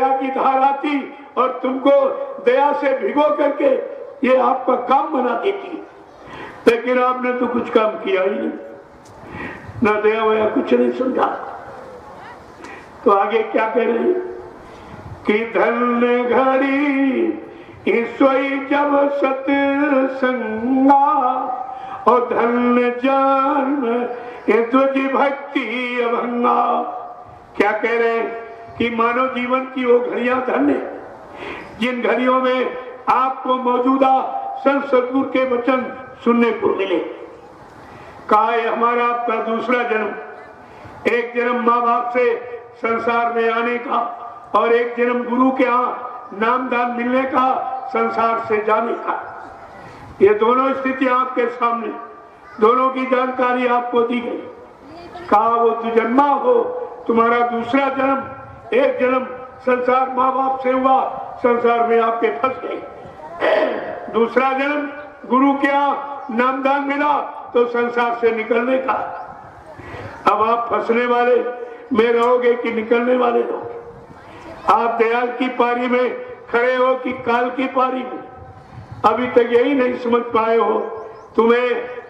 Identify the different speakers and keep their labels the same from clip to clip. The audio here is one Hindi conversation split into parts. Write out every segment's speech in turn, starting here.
Speaker 1: दया की धार आती और तुमको दया से भिगो करके ये आपका काम बना देती, लेकिन आपने तो कुछ काम किया ही नहीं, ना दया वया कुछ नहीं समझा। तो आगे क्या कह रहे हैं कि धन घड़ी ईश्वरी जब सत्संगा और धन जन्म ये तुझी भक्ति अभंगा। क्या कह रहे हैं कि मानव जीवन की वो घड़ियां धन्य जिन घड़ियों में आपको मौजूदा संत सतगुरु के वचन सुनने को मिले। कहा है हमारा आपका दूसरा जन्म, एक जन्म माँ बाप से संसार में आने का और एक जन्म गुरु के यहाँ नामदान मिलने का, संसार से जाने का। ये दोनों स्थितियां आपके सामने, दोनों की जानकारी आपको दी गई। कहा वो दुजन्मा हो, तुम्हारा दूसरा जन्म, एक जन्म संसार माँ बाप से हुआ, संसार में आपके फंस गए। दूसरा जन्म गुरु के यहाँ नामदान मिला तो संसार से निकलने का। अब आप फंसने वाले में रहोगे कि निकलने वाले रहोगे? आप दयाल की पारी में खड़े हो कि काल की पारी में? अभी तक यही नहीं समझ पाए हो। तुम्हें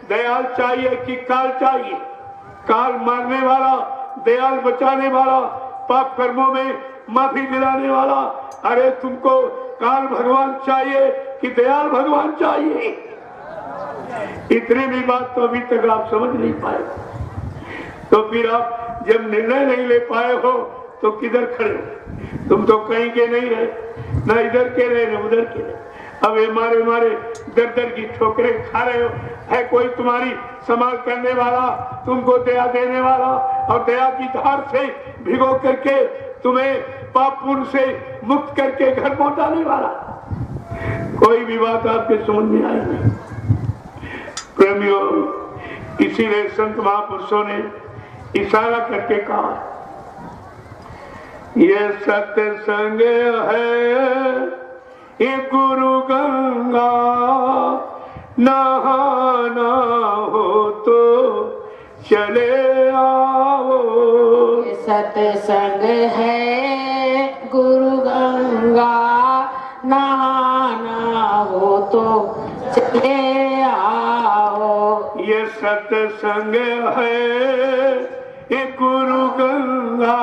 Speaker 1: दयाल चाहिए कि काल चाहिए? काल मारने वाला, दयाल बचाने वाला, पाप कर्मों में माफी दिलाने वाला। अरे तुमको काल भगवान चाहिए कि दयाल भगवान चाहिए? इतनी भी बात तो अभी तक आप समझ नहीं पाए। तो फिर आप जब निर्णय नहीं ले पाए हो तो किधर खड़े हो? तुम तो कहीं के नहीं रहे, ना इधर के रहे ना उधर के रहे। अब ये मारे मारे दर दर की ठोकरें खा रहे हो। है कोई तुम्हारी संभाल करने वाला, तुमको दया देने वाला और दया की धार से भिगो करके तुम्हें पाप पुण्य से मुक्त करके घर पहुंचाने वाला? कोई भी बात आपके समझ में आई नहीं। प्रेमियों, इसीलिए संत महापुरुषों ने इशारा करके कहा ये सत्संग है ये गुरु गंगा, नहाना हो तो चले आओ।
Speaker 2: ये सत्संग है गुरु गंगा, नहाना हो तो चले आओ।
Speaker 1: ये सत्संग है ये गुरु गंगा,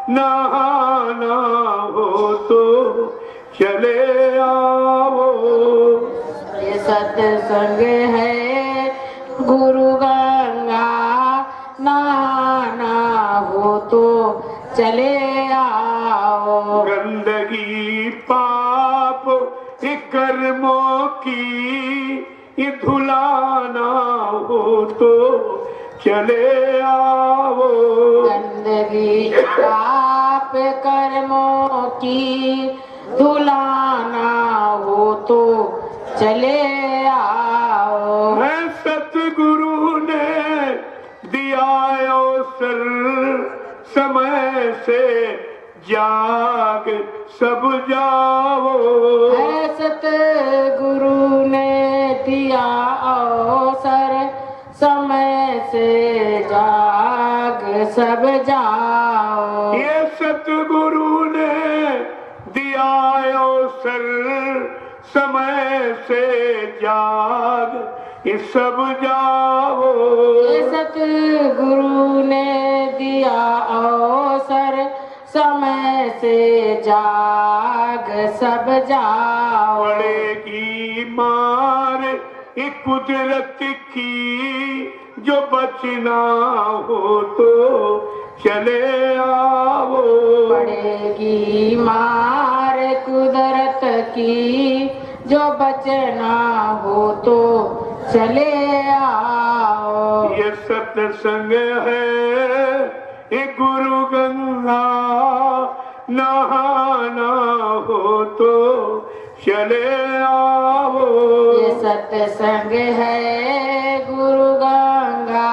Speaker 1: नहाना हो तो चले आओ।
Speaker 2: ये सत्संग है गुरु गंगा, नहाना हो तो चले आओ।
Speaker 1: गंदगी पाप कर्मों की ये धुलाना हो तो चले आओ।
Speaker 2: गंदगी पाप कर्मों की धुलाना हो तो चले आओ।
Speaker 1: मैं सतगुरु ने दिया अवसर, समय से जाग सब जाओ।
Speaker 2: है सतगुरु ने दिया अवसर, समय से जाग सब जाओ।
Speaker 1: ये सतगुरु ने दिया अवसर, समय से जाग ये सब जाओ।
Speaker 2: ये सतगुरु ने दिया अवसर, समय से जाग सब जाओ।
Speaker 1: पड़ेगी मार ये कुदरत की, जो बचना हो तो चले आओ।
Speaker 2: पड़ेगी मार कुदरत की, जो बचना हो तो चले आओ।
Speaker 1: ये सत्संग है ये गुरु गंगा, नहाना हो तो चले आओ।
Speaker 2: ये सत्संग है गुरु गंगा,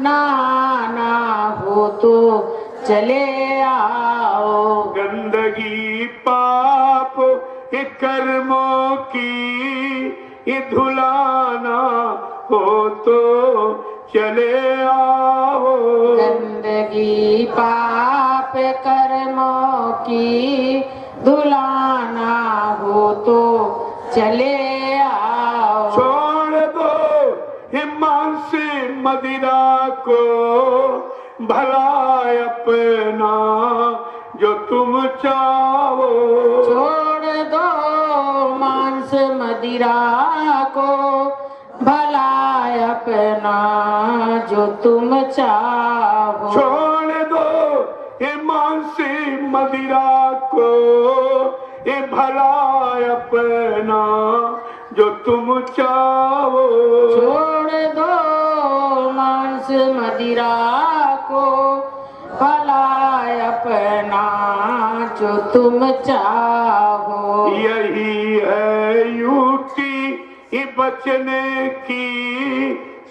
Speaker 2: नहाना हो तो चले आओ।
Speaker 1: गंदगी पाप ये कर्मों की ये धुलाना हो तो चले आओ।
Speaker 2: गंदगी पाप कर्मों की धुलाना हो तो चले आओ।
Speaker 1: छोड़ दो हिमांशी मदिरा को, भला अपना जो तुम चाहो।
Speaker 2: छोड़ दो मांस मदिरा को, भला अपना जो तुम चाहो।
Speaker 1: छोड़ दो ये मांसी मदिरा को, ये भला अपना जो तुम चाहो।
Speaker 2: छोड़ दो मांस मदिरा को, भला अपना जो तुम चाहो।
Speaker 1: यही है युक्ति बचने की,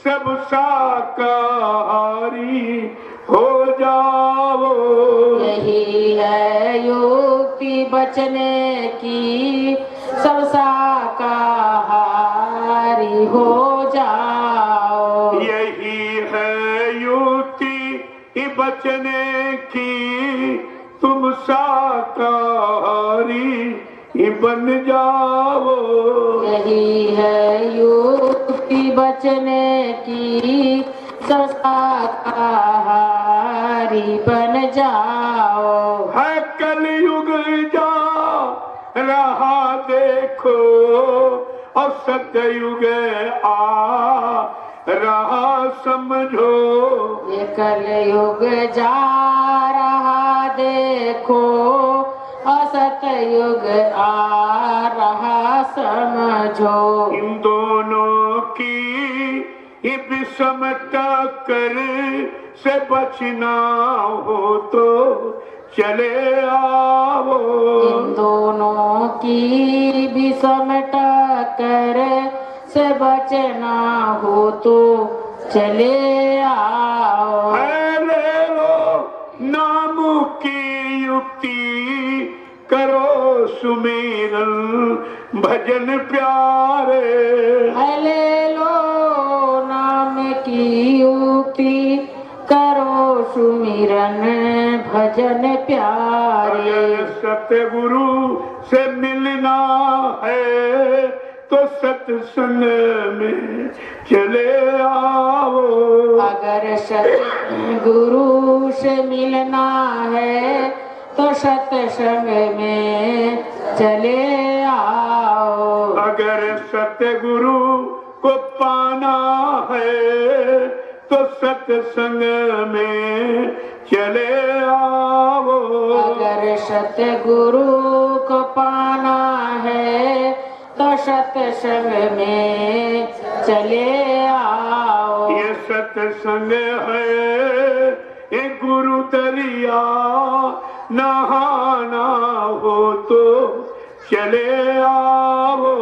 Speaker 1: सब शाकाहारी हो जाओ।
Speaker 2: यही है युक्ति बचने की, सब शाकाहारी हो जाओ।
Speaker 1: यही है युक्ति बचने की, तुम शाकाहारी बन जाओ।
Speaker 2: यही है युक्ति बचने की, सब शाकाहारी बन जाओ।
Speaker 1: है कलयुग जा रहा देखो, और सतयुग आ रहा समझो।
Speaker 2: ये कलयुग जा रहा देखो, असत युग आ रहा समझो।
Speaker 1: इन दोनों की विषम टक्कर से बचना हो तो चले आओ।
Speaker 2: इन दोनों की विषम टक्कर से बचना हो तो चले आओ।
Speaker 1: ले लो नाम की युक्ति, करो सुमेरन भजन प्यारे।
Speaker 2: ले लो नाम की युक्ति, करो सुमिरन भजन प्यारे।
Speaker 1: अगर सतगुरु से मिलना है तो सत्संग में चले आओ।
Speaker 2: अगर सतगुरु से मिलना है तो सत्संग में चले आओ।
Speaker 1: अगर सतगुरु को पाना है तो सत्संग में चले आओ।
Speaker 2: अगर सतगुरु को पाना है तो सत्संग में चले आओ।
Speaker 1: ये सत्संग है ये गुरु दरिया, नहाना हो तो चले आओ।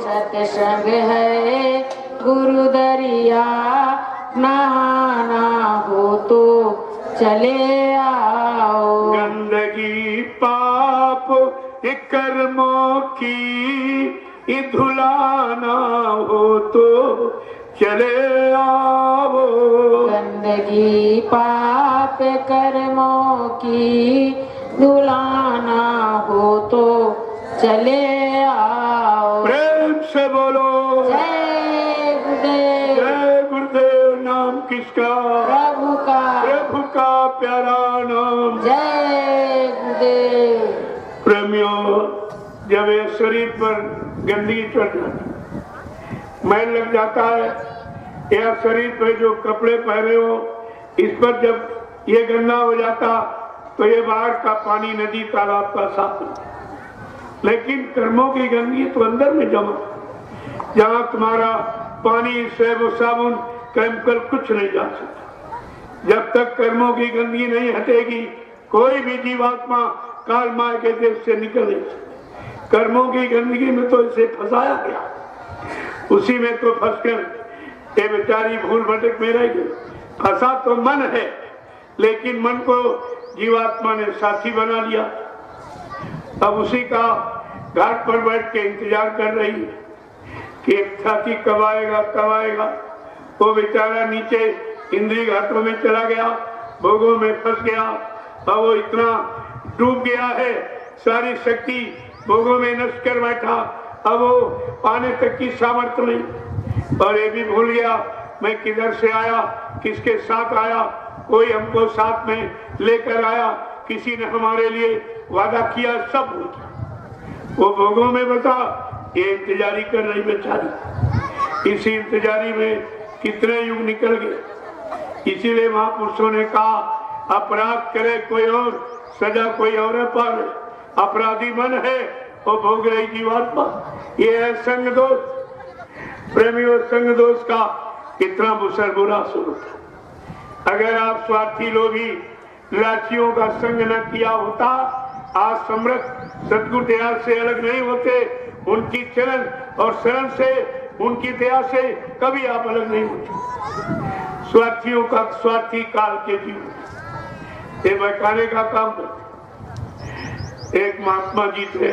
Speaker 2: सत्संग है गुरु दरिया, नहाना हो तो चले आओ।
Speaker 1: गंदगी पाप कर्मों की धुलाना हो तो चले आओ।
Speaker 2: गंदगी पाप कर्मों की धुलाना हो तो चले आओ।
Speaker 1: प्रेम से बोलो
Speaker 2: जय गुरुदेव।
Speaker 1: जय गुरुदेव। नाम किसका?
Speaker 2: प्रभु का।
Speaker 1: प्रभु का प्यारा नाम।
Speaker 2: जय गुरुदेव।
Speaker 1: प्रेमियों, जब ये शरीर पर गंदगी चढ़ जाती, मैल लग जाता है, या शरीर पे जो कपड़े पहने हो इस पर जब ये गंदा हो जाता तो ये बाहर का पानी नदी तालाब का साफ होता है। लेकिन कर्मों की गंदगी तो अंदर में जमा, जहाँ तुम्हारा पानी सेब साबुन केमिकल कुछ नहीं जा सकता। जब तक कर्मों की गंदगी नहीं हटेगी कोई भी जीवात्मा काल माया के देश से निकल नहीं सकती। कर्मों की गंदगी में तो इसे फंसाया गया, उसी में तो फंसकर ये बेचारी भूल भटक में रह गई। फंसा तो मन है, लेकिन मन को जीवात्मा ने साथी बना लिया। अब उसी का घाट पर बैठ के इंतजार कर रही है कि साथी कब आएगा कब आएगा। वो बेचारा नीचे इंद्रिय घाटों में चला गया, भोगों में फंस गया, और वो इतना डूब गया है सारी शक्ति भोगों में नष्ट कर बैठा, अब वो पाने तक की सामर्थ्य नहीं। और ये भी भूल गया मैं किधर से आया, किसके साथ आया, कोई हमको साथ में लेकर आया, किसी ने हमारे लिए वादा किया, सब भूल गया। वो भोगों में बता, ये इंतजारी कर रही बेचारी, इसी इंतजारी में कितने युग निकल गए। इसीलिए महापुरुषों ने कहा अपराध करे कोई और, सजा कोई और पावे। अपराधी मन है वो भोग रही जीवात्मा। ये है संग दोष। प्रेमियों, संग दोष का कितना बुरा स्वरूप है। अगर आप स्वार्थी लोभी लाचियों का संग न किया होता, आज समृद्ध सदगुरु दया से अलग नहीं होते। उनकी चरण और शरण से, उनकी दया से कभी आप अलग नहीं होते। स्वार्थियों का स्वार्थी काल के जीवन ये बहकाने का काम करते। एक महात्मा जी थे,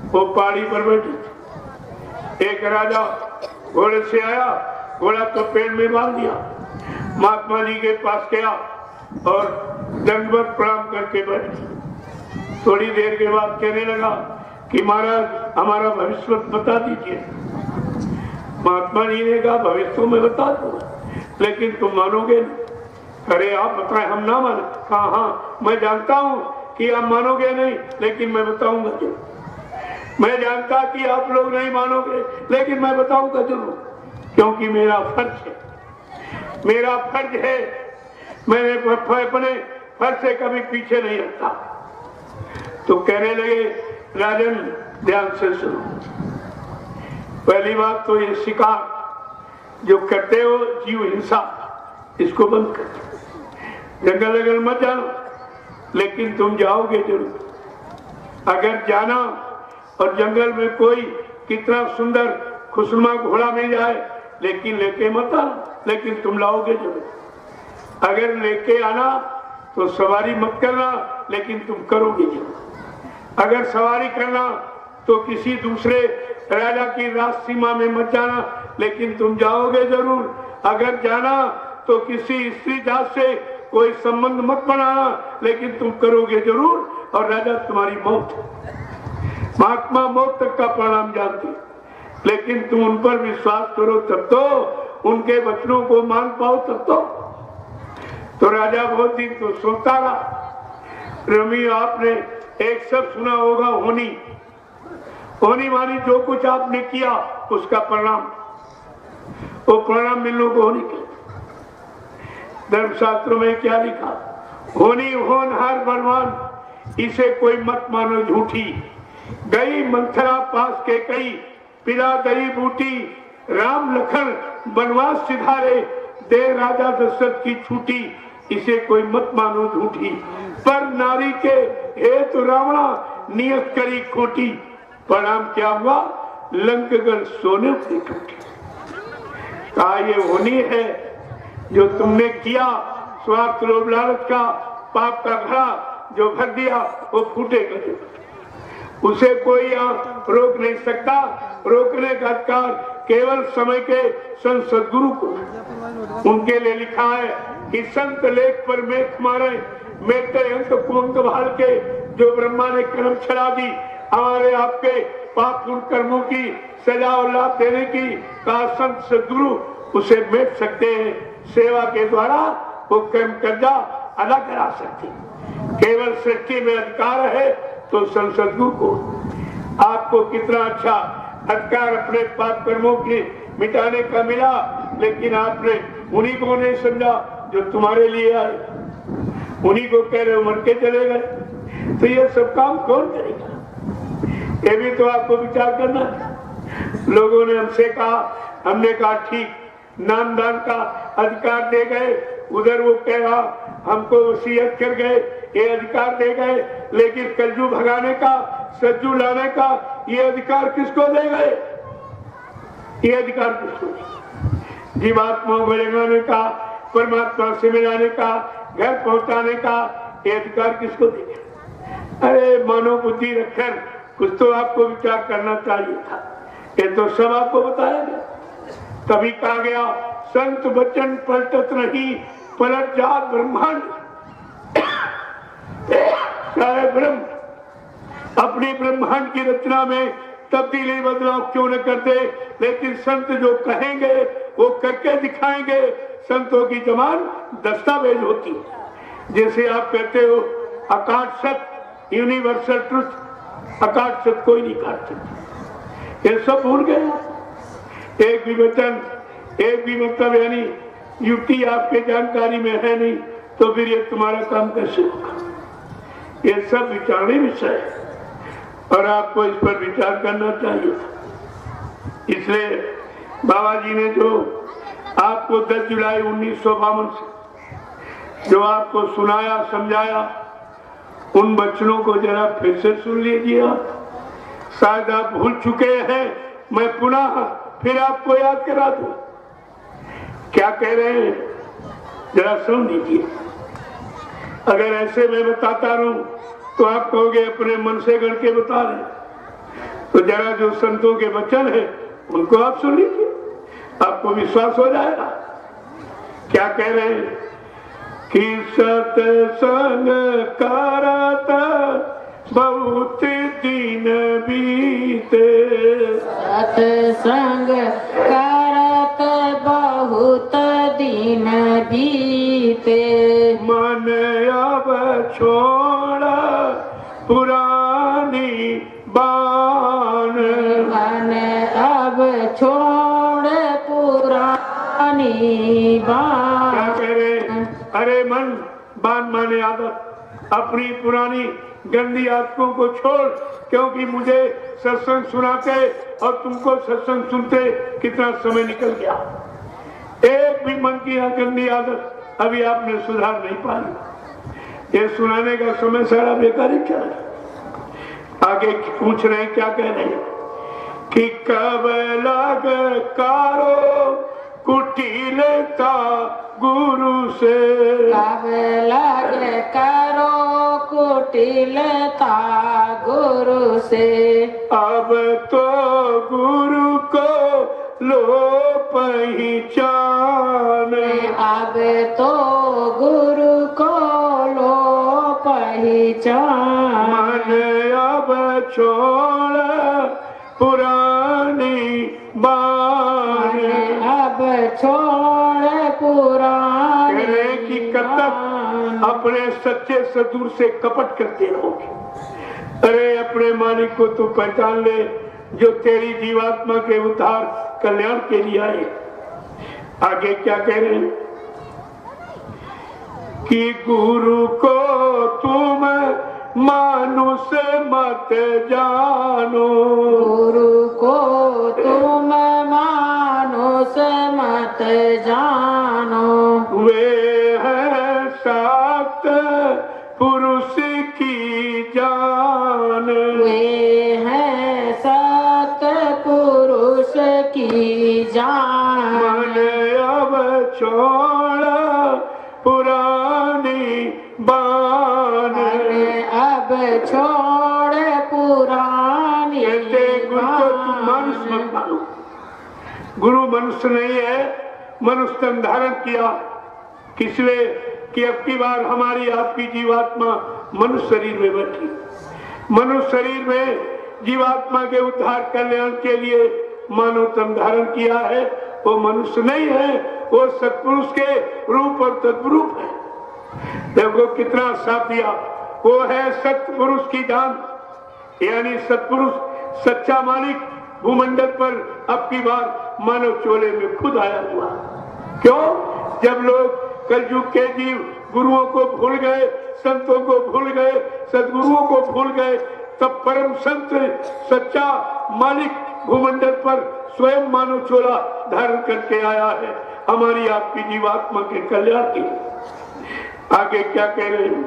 Speaker 1: वो पहाड़ी पर बैठे थे। एक राजा घोड़े से आया, घोड़ा तो पेड़ में बांध दिया। महात्मा जी के पास गया और दंडवत प्रणाम करके बैठ गया। थोड़ी देर के बाद कहने लगा कि महाराज हमारा भविष्य बता दीजिए। महात्मा जी ने कहा भविष्य मैं बता दूंगा, लेकिन तुम मानोगे नहीं। अरे आप बताएं, हम ना माने। कहा हाँ मैं जानता हूँ कि आप मानोगे नहीं, लेकिन मैं बताऊंगा जरूर। मैं जानता कि आप लोग नहीं मानोगे, लेकिन मैं बताऊंगा जरूर, क्योंकि मेरा फर्ज है। मेरा फर्ज है, मैंने अपने फर्ज से कभी पीछे नहीं हटता। तो कहने लगे राजन ध्यान से सुनो। पहली बात तो ये शिकार जो करते हो, जीव हिंसा, इसको बंद कर। जंगल जंगल मत जाना, लेकिन तुम जाओगे जरूर। अगर जाना और जंगल में कोई कितना सुंदर खुशनुमा घोड़ा मिल जाए, लेकिन लेके मत आना, लेकिन तुम लाओगे जरूर। अगर लेके आना तो सवारी मत करना, लेकिन तुम करोगे जरूर। अगर सवारी करना तो किसी दूसरे राजा की राज सीमा में मत जाना, लेकिन तुम जाओगे जरूर। अगर जाना तो किसी स्त्री जात से कोई संबंध मत बनाना, लेकिन तुम करोगे जरूर। और राजा तुम्हारी मौत, महात्मा मौत तक का परिणाम जानते, लेकिन तुम उन पर विश्वास करो तब तो, उनके वचनों को मान पाओ तब तो राजा बहुत दिन तो सोता रहा। रमी आपने एक शब्द सुना होगा, होनी। होनी मानी जो कुछ आपने किया उसका परिणाम, वो परिणाम मिलने को होनी कहते। धर्मशास्त्रों में क्या लिखा? होनी होनहार बलवान, इसे कोई मत मानो झूठी। गई मंथरा पास के कई, पिला दही बूटी। राम लखन वनवास सिधारे, दे राजा दशरथ की छूटी। इसे कोई मत मानो झूठी। पर नारी के हेतु रावणा, नियत करी खोटी। परिणाम क्या हुआ? लंकगढ़ सोने से टूटी। कहा ये होनी है जो तुमने किया, स्वार्थ लोभ लालच का पाप का घड़ा जो भर दिया, वो फूटेगा। उसे कोई यहाँ रोक नहीं सकता। रोकने का अधिकार केवल समय के संत सदगुरु को। उनके लिए लिखा है कि संत लेख पर मेघ मारे, मेघ अंत कुंभ भाल के। जो ब्रह्मा ने कर्म छड़ा दी, हमारे आपके पाप पूर्ण कर्मों की सजा और लाभ देने की कहा संत सदगुरु उसे मेट सकते हैं। सेवा के द्वारा वो कर्म कर्जा अदा करा सकते। केवल सृष्टि में अधिकार है तो संत सदगुरु को। आपको कितना अच्छा अधिकार अपने पाप कर्मों के मिटाने का मिला, लेकिन आपने उन्हीं को नहीं समझा जो तुम्हारे लिए आए। उन्हीं को कह रहे हो मर के चले गए। तो ये सब काम कौन करेगा? ये भी तो आपको विचार करना है। लोगों ने हमसे कहा, हमने कहा ठीक, नामदान का अधिकार दे गए। उधर वो कह रहा हमको वसीयत कर गए, ये अधिकार दे गए, लेकिन कलजू भगाने का, सज्जू लाने का ये अधिकार किसको दे गए? ये अधिकार किसको? जीवात्मा को जगाने का, परमात्मा से मिलाने का, घर पहुंचाने का ये अधिकार किसको दे गए? अरे मानव बुद्धि रखकर कुछ तो आपको विचार करना चाहिए था। ये तो सब आपको बताया गया। तभी कहा गया संत वचन पलटत नहीं, पलट जात ब्रह्मांड। चाहे ब्रह्म अपनी ब्रह्मांड की रचना में तब्दीली बदलाव क्यों न करते, लेकिन संत जो कहेंगे वो करके दिखाएंगे। संतों की जबान दस्तावेज होती है। जैसे आप कहते हो अकाट सत्य, यूनिवर्सल ट्रुथ, अकाट सत्य कोई नहीं काट सकता। ये सब भूल गए। एक भी वचन, एक भी मतलब यानी युक्ति आपके जानकारी में है नहीं, तो फिर ये तुम्हारा काम कैसे होगा? ये सब विचारने विषय है और आपको इस पर विचार करना चाहिए। इसलिए बाबा जी ने जो आपको 10 जुलाई 1952 से जो आपको सुनाया समझाया, उन वचनों को जरा फिर से सुन लीजिए। आप शायद आप भूल चुके हैं, मैं पुनः फिर आपको याद करा दूं। क्या कह रहे हैं जरा सुन लीजिए। अगर ऐसे मैं बताता रहूं तो आप कहोगे अपने मन से गढ़ के बता रहे, तो जरा जो संतों के वचन है उनको आप सुन लीजिए, आपको विश्वास हो जाएगा। क्या कह रहे हैं कि सत्संग करत बहुत दिन बीते,
Speaker 2: सत्संग करत बहुत दिन बीते,
Speaker 1: मन अब छोड़ पुरानी बान,
Speaker 2: मन अब छोड़ पुरानी बान।
Speaker 1: क्या कह रहे? अरे मन, बान माने आदत, अपनी पुरानी गंदी आदतों को छोड़, क्योंकि मुझे सत्संग सुनाते और तुमको सत्संग सुनते कितना समय निकल गया। एक भी मन की गंदी आदत अभी आपने सुधार नहीं पाई। ये सुनाने का समय सारा बेकार ही चला। आगे पूछ रहे हैं, क्या कह रहे हैं कि कब लग कारो कुटिलता गुरु से,
Speaker 2: कब लग करो कुटिलता गुरु से,
Speaker 1: अब तो गुरु को लो पहचान,
Speaker 2: अब तो गुरु को लो पहचान।
Speaker 1: मन अब छोड़ पुरानी बान,
Speaker 2: अब छोड़ पुरानी
Speaker 1: कह रहे कि कब तक अपने सच्चे सदूर से कपट करते रहोगे। अरे अपने मालिक को तू पहचान ले, जो तेरी जीवात्मा के उद्धार कल्याण के लिए आए। आगे क्या कह रहे हैं कि गुरु को तुम मानुष मत जानो,
Speaker 2: गुरु को तुम मानुष मत जानो,
Speaker 1: वे है सत पुरुष की जान,
Speaker 2: वे है सत पुरुष की जान।
Speaker 1: मन अब छोड़ पुरानी बान,
Speaker 2: अब छोड़ पुरानी
Speaker 1: कहते गुरु को तुम मनुष्य मत मानो। गुरु मनुष्य नहीं है, मनुष्य तन धारण किया किसलिए कि अब की बार हमारी आपकी जीवात्मा मनुष्य शरीर में बैठी। मनुष्य शरीर में जीवात्मा के उद्धार कल्याण के लिए मानव तन धारण किया है। वो मनुष्य नहीं है, वो सत्पुरुष के रूप और तद्रूप है। देखो कितना साफ दिया, वो है सत्पुरुष की जान, यानी सत्पुरुष सच्चा मालिक भूमंडल पर अब की बार मानव चोले में खुद आया हुआ। क्यों? जब लोग कलयुग के जीव गुरुओं को भूल गए, संतों को भूल गए, सदगुरुओं को भूल गए, तब परम संत सच्चा मालिक भूमंडल पर स्वयं मानव चोला धारण करके आया है हमारी आपकी जीवात्मा के कल्याण के लिए। आगे क्या कह रहे हैं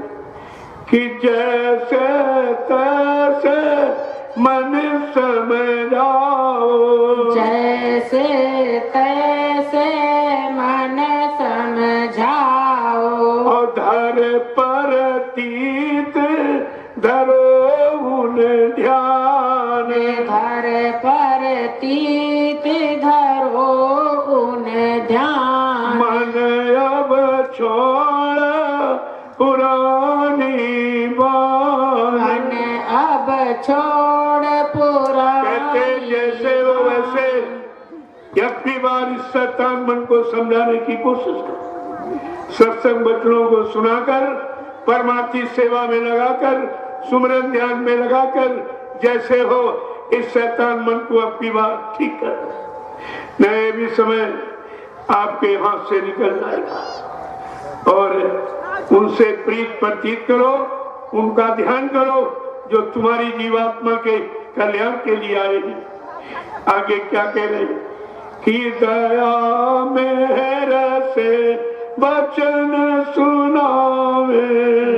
Speaker 1: कि जैसे तैसे मन समझाओ,
Speaker 2: जैसे तैसे मन समझाओ,
Speaker 1: और धर पर तीत धरो उन ध्यान,
Speaker 2: घर पर तीत धरो उन ध्यान।
Speaker 1: मन अब छोड़ पुरानी बान,
Speaker 2: मन अब अब छोड़
Speaker 1: कहते
Speaker 2: पुरानी
Speaker 1: जैसे वो वैसे अपनी बार इस शैतान मन को समझाने की कोशिश कर, सत्संग वचनों को सुनाकर, परमार्थी सेवा में लगाकर, सुमरन ध्यान में लगाकर, जैसे हो इस शैतान मन को अपनी बार ठीक कर। नए भी समय आपके हाथ से निकल जाएगा और उनसे प्रीत प्रतीत करो, उनका ध्यान करो जो तुम्हारी जीवात्मा के कल्याण के लिए आए हैं। आगे क्या कह रहे हैं कि दया मेहर से वचन सुनावे,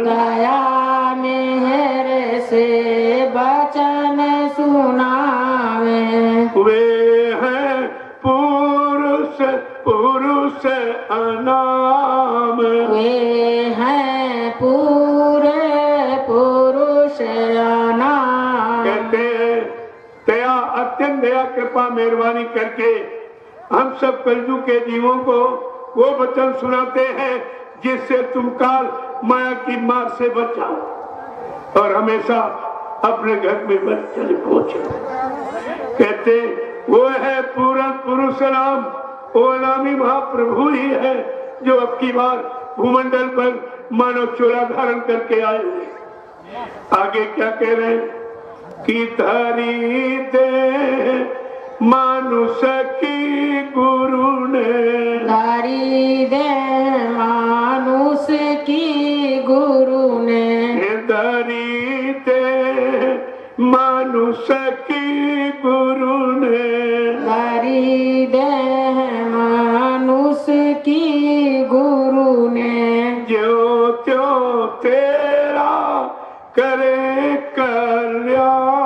Speaker 2: दया मेहर से वचन सुनावे,
Speaker 1: वे हैं पुरुष पुरुष अनाम,
Speaker 2: वे हैं पूरे पुरुष नाम।
Speaker 1: कहते हैं दया, अत्यंत दया कृपा मेहरबानी करके हम सब कलयुग के जीवों को वो वचन सुनाते हैं जिससे तुम काल माया की मार से बचाओ और हमेशा अपने घर में बच चले पहुंचो। कहते वो है पूर्ण पुरुष राम, वो नामी महाप्रभु ही है जो अब की बार भूमंडल पर मानव चोला धारण करके आए हुए। आगे क्या कह रहे हैं कि धरी दे मानुष की गुरु ने,
Speaker 2: धरी दे मानुष की गुरु ने,
Speaker 1: धरी दे मानुष की गुरु ने,
Speaker 2: धरी दे मानुष की गुरु ने,
Speaker 1: जो त्यो तेरा करे कल्याण,